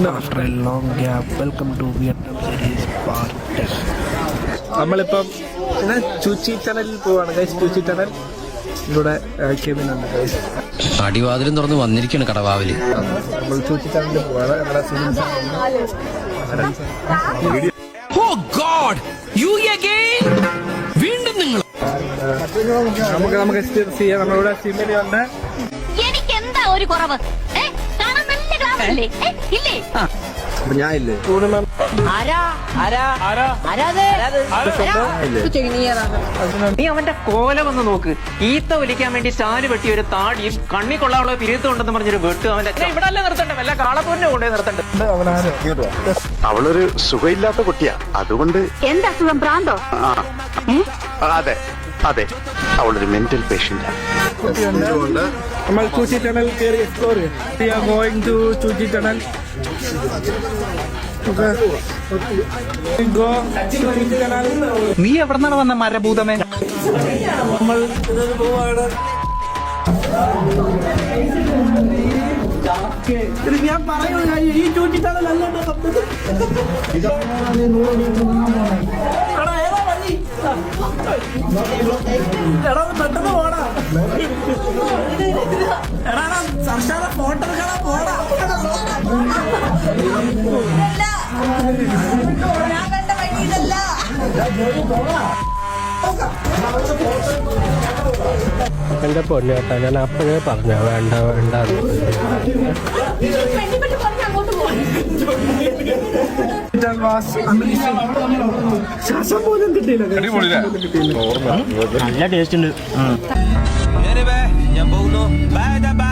After a long gap, welcome to Vietnam series part 10. നമ്മളിപ്പം ചൂച്ചി ടണലിൽ പോവാണ് guys. ചൂച്ചി tunnel ഇവിടെ കേബിനുണ്ട് guys. അടിവാതിലും തുറന്ന് വന്നിരിക്കുകയാണ് കടവാവില്. നമ്മൾ ചൂച്ചി ടണലിൽ പോവാണ്. നമ്മുടെ വീണ്ടും നിങ്ങൾ നമുക്ക് എക്സ്പീരിയൻസ് ചെയ്യാം. നമ്മളിവിടെ സിമിലി ഉണ്ട്. എനിക്ക് എന്താ ഒരു കുറവ്? കാണാൻ നല്ല ക്ലാസ് അല്ലേ? ഇല്ലേ? ഞാൻ ഇല്ലേ നീ അവന്റെ കോലം ഒന്ന് നോക്ക്. ഈത്ത ഒലിക്കാൻ വേണ്ടി സ്റ്റാല് വെട്ടി ഒരു താടിയും കണ്ണി കൊള്ളാവുള്ള പിരിത്തുണ്ടെന്ന് പറഞ്ഞൊരു വെട്ട് അവന്റെ ഇവിടെ അല്ലേ നിർത്തണ്ട, വല്ല കാളപ്പൂരിനെ കൊണ്ടുപോയി നിർത്തണ്ട. അവളൊരു സുഖമില്ലാത്ത കുട്ടിയാ, അതുകൊണ്ട്. എന്താ അസുഖം? ഭ്രാന്തോ? അതെ അതെ, അവളൊരു മെന്റൽ പേഷ്യന്റ്. നമ്മൾ ചൂച്ചി ടണൽ കയറി എക്സ്പ്ലോർ ചെയ്യും. We are going to Cu Chi tunnel. നീ എവിടെന്നാണ് വന്ന മരഭൂതമേ? നമ്മൾ പോവാണ്. ഞാൻ പറയുന്നു, ഈ ചൂച്ചി ടണൽ അല്ല പെട്ടെന്ന് പോടാ. എടാ സർഷാദ ഫോട്ടോ എടുക്കണ പോടാ. എന്റെ പൊന്നേട്ടാ, ഞാൻ അപ്പോഴേ പറഞ്ഞ വേണ്ട വേണ്ട. ശ്വാസം പോലും കിട്ടിയില്ല. നല്ല ടേസ്റ്റ് ഉണ്ട്. ഞാൻ പോകുന്നു. Bye bye.